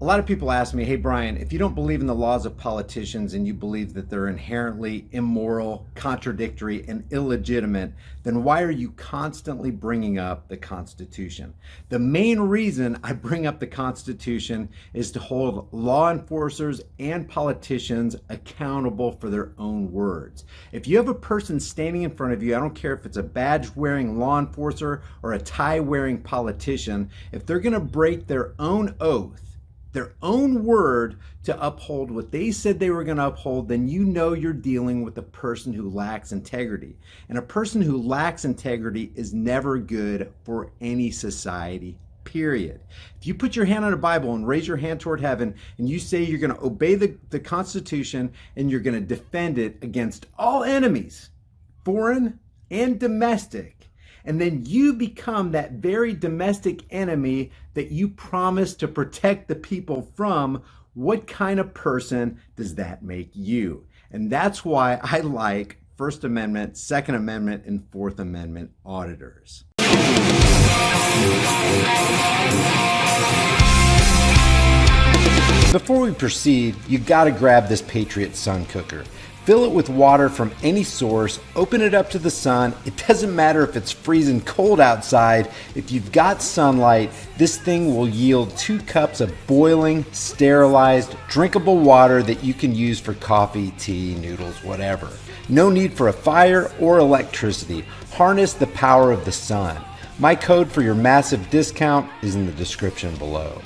A lot of people ask me, hey Brian, if you don't believe in the laws of politicians and you believe that they're inherently immoral, contradictory, and illegitimate, then why are you constantly bringing up the Constitution? The main reason I bring up the Constitution is to hold law enforcers and politicians accountable for their own words. If you have a person standing in front of you, I don't care if it's a badge-wearing law enforcer or a tie-wearing politician, if they're going to break their own oath, their own word to uphold what they said they were going to uphold, then you know you're dealing with a person who lacks integrity. And a person who lacks integrity is never good for any society, period. If you put your hand on a Bible and raise your hand toward heaven and you say you're going to obey the Constitution and you're going to defend it against all enemies, foreign and domestic, and then you become that very domestic enemy that you promised to protect the people from, what kind of person does that make you? And that's why I like First Amendment, Second Amendment, and Fourth Amendment auditors. Before we proceed, you gotta grab this Patriot Sun Cooker. Fill it with water from any source, open it up to the sun. It doesn't matter if it's freezing cold outside. If you've got sunlight, this thing will yield 2 cups of boiling, sterilized, drinkable water that you can use for coffee, tea, noodles, whatever. No need for a fire or electricity. Harness the power of the sun. My code for your massive discount is in the description below.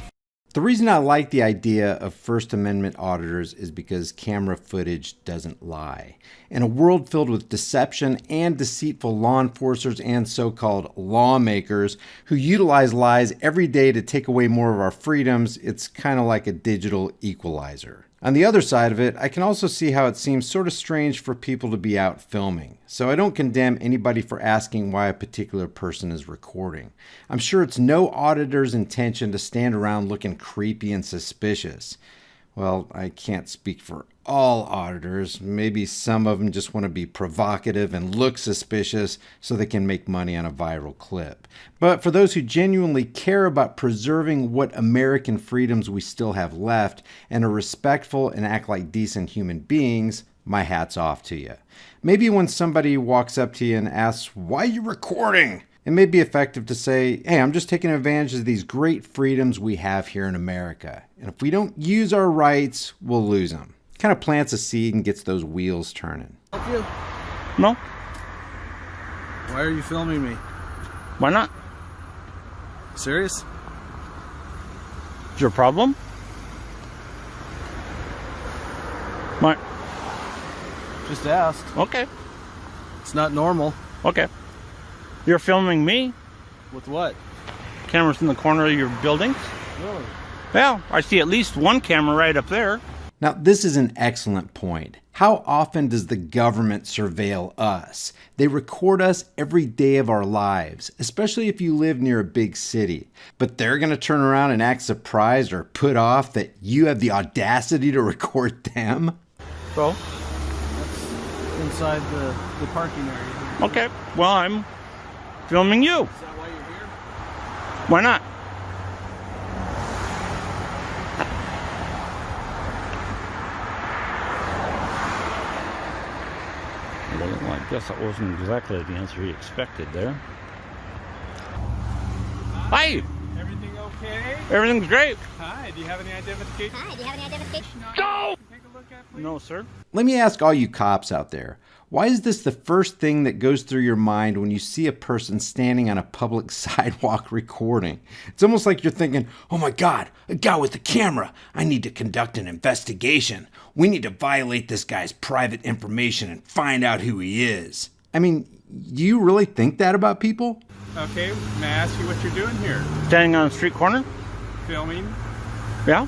The reason I like the idea of First Amendment auditors is because camera footage doesn't lie. In a world filled with deception and deceitful law enforcers and so-called lawmakers who utilize lies every day to take away more of our freedoms, it's kind of like a digital equalizer. On the other side of it, I can also see how it seems sort of strange for people to be out filming. So I don't condemn anybody for asking why a particular person is recording. I'm sure it's no auditor's intention to stand around looking creepy and suspicious. Well, I can't speak for all auditors. Maybe some of them just want to be provocative and look suspicious so they can make money on a viral clip. But for those who genuinely care about preserving what American freedoms we still have left and are respectful and act like decent human beings, my hat's off to you. Maybe when somebody walks up to you and asks, "Why are you recording?" it may be effective to say, hey, I'm just taking advantage of these great freedoms we have here in America. And if we don't use our rights, we'll lose them. Kind of plants a seed and gets those wheels turning. Help you? No. Why are you filming me? Why not? Serious? Is your problem? What? Just asked. Okay. It's not normal. Okay. You're filming me? With what? Cameras in the corner of your building? Really? Well, I see at least one camera right up there. Now, this is an excellent point. How often does the government surveil us? They record us every day of our lives, especially if you live near a big city. But they're going to turn around and act surprised or put off that you have the audacity to record them? So? That's inside the parking area here. Okay. Well, I'm filming you. Is that why you're here? Why not? Well, I guess that wasn't exactly the answer he expected there. Hi! Everything okay? Everything's great. Hi, do you have any identification? No! Take a look at, please? No, sir. Let me ask all you cops out there, why is this the first thing that goes through your mind when you see a person standing on a public sidewalk recording? It's almost like you're thinking, oh my God, a guy with a camera. I need to conduct an investigation. We need to violate this guy's private information and find out who he is. I mean, do you really think that about people? Okay, may I ask you what you're doing here? Standing on a street corner? Filming? Yeah?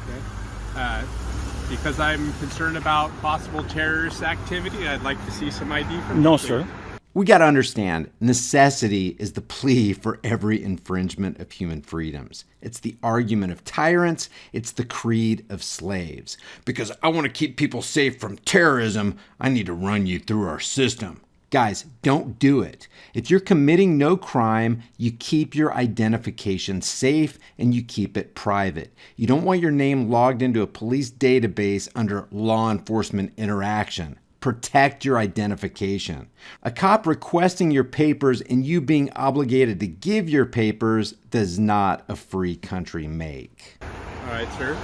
Because I'm concerned about possible terrorist activity. I'd like to see some ID from No, you, sir. please. We got to understand, necessity is the plea for every infringement of human freedoms. It's the argument of tyrants. It's the creed of slaves. Because I want to keep people safe from terrorism, I need to run you through our system. Guys, don't do it. If you're committing no crime, you keep your identification safe and you keep it private. You don't want your name logged into a police database under law enforcement interaction. Protect your identification. A cop requesting your papers and you being obligated to give your papers does not a free country make. All right, sir.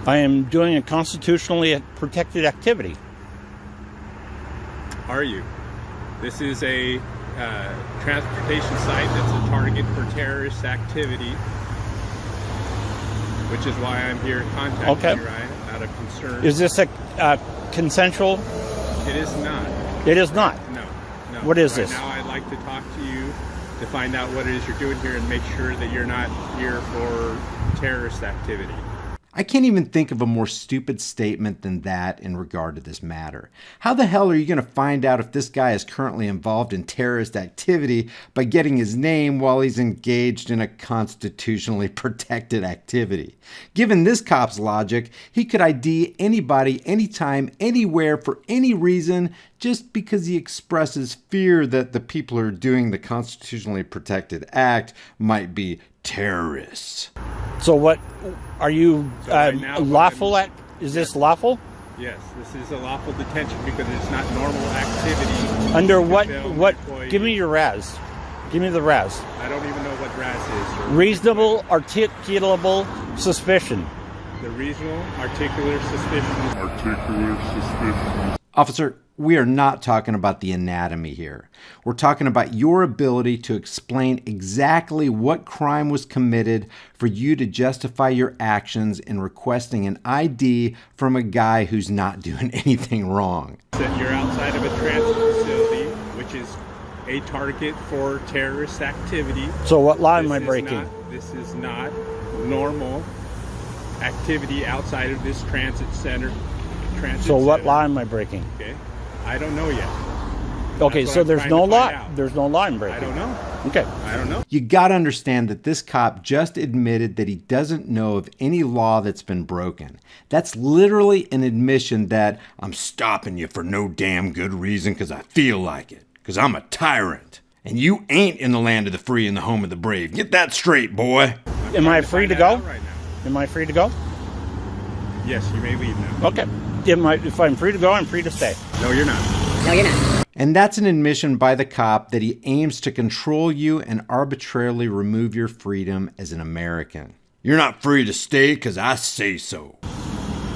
I am doing a constitutionally protected activity. Are you? This is a transportation site that's a target for terrorist activity, which is why I'm here contacting you, Ryan, out of concern. Is this a consensual? It is not. It is not. No. What is this? Now I'd like to talk to you to find out what it is you're doing here and make sure that you're not here for terrorist activity. I can't even think of a more stupid statement than that in regard to this matter. How the hell are you going to find out if this guy is currently involved in terrorist activity by getting his name while he's engaged in a constitutionally protected activity? Given this cop's logic, he could ID anybody, anytime, anywhere, for any reason, just because he expresses fear that the people who are doing the constitutionally protected act might be terrorists. So what are you right now, lawful at? Is this lawful? Yes, this is a lawful detention because it's not normal activity. Under to what? film What? employees. Give me your RAS. Give me the RAS. I don't even know what RAS is. Sir. Reasonable, articulable suspicion. The reasonable articular suspicion. Officer, we are not talking about the anatomy here. We're talking about your ability to explain exactly what crime was committed for you to justify your actions in requesting an ID from a guy who's not doing anything wrong. That you're outside of a transit facility, which is a target for terrorist activity. So what law am I breaking? This is not normal activity outside of this transit center. So what law am I breaking? Okay, I don't know yet. Okay, That's so what I'm there's trying no to law. find out. There's no law I'm breaking. I don't know. Okay. I don't know. You got to understand that this cop just admitted that he doesn't know of any law that's been broken. That's literally an admission that I'm stopping you for no damn good reason because I feel like it, because I'm a tyrant. And you ain't in the land of the free and the home of the brave. Get that straight, boy. Am I free to go? Right now. Am I free to go? Yes, you may leave now. Okay. If I'm free to go, I'm free to stay. No, you're not. And that's an admission by the cop that he aims to control you and arbitrarily remove your freedom as an American. You're not free to stay because I say so.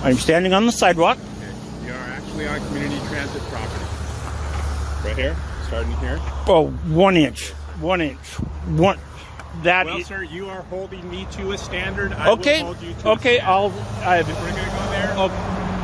I'm standing on the sidewalk. Okay. You are actually on community transit property. Right here, starting here. Oh, 1 inch. 1 inch. One. That. Well, sir, you are holding me to a standard. Okay. I will hold you to Okay. a standard. I'll. If we're going to go there,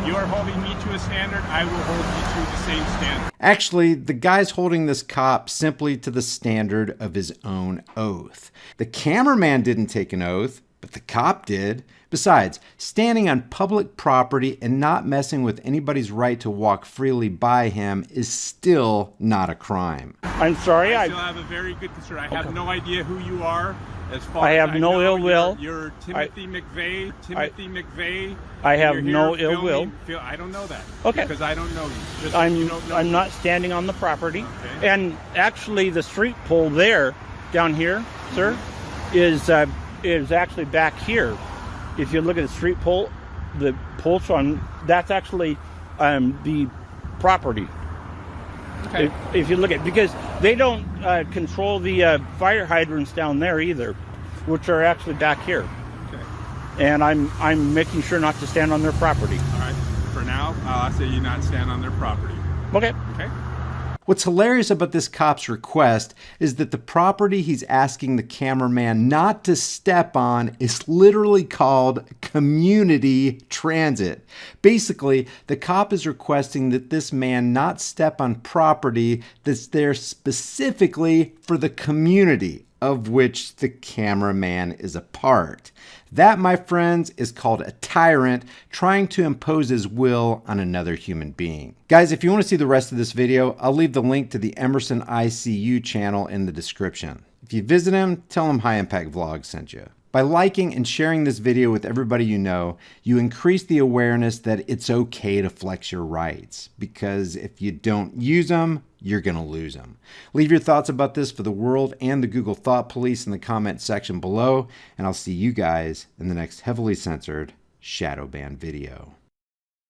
you are holding me to a standard. I will hold you to the same standard. Actually, the guy's holding this cop simply to the standard of his own oath. The cameraman didn't take an oath, but the cop did. Besides, standing on public property and not messing with anybody's right to walk freely by him is still not a crime. I'm sorry. I still have a very good concern. I have no idea who you are. As far I as have no ill will. You're Timothy McVeigh. McVeigh. I have You're no here ill will. I don't know that. Okay. Because I don't know you. Just you don't know I'm me. not standing on the property. Okay. And actually, the street pole there, down here, sir, is actually back here. If you look at the street pole, the pole on that's actually the property. Okay. If you look at, because they don't control the fire hydrants down there either, which are actually back here. Okay. And I'm making sure not to stand on their property. All right. For now, I'll say you not stand on their property. Okay. Okay. What's hilarious about this cop's request is that the property he's asking the cameraman not to step on is literally called community transit. Basically, the cop is requesting that this man not step on property that's there specifically for the community of which the cameraman is a part. That, my friends, is called a tyrant trying to impose his will on another human being. Guys, if you want to see the rest of this video, I'll leave the link to the Emerson ICU channel in the description. If you visit him, tell him High Impact Vlog sent you. By liking and sharing this video with everybody you know, you increase the awareness that it's okay to flex your rights, because if you don't use them, you're going to lose them. Leave your thoughts about this for the world and the Google Thought Police in the comment section below, and I'll see you guys in the next heavily censored shadow ban video.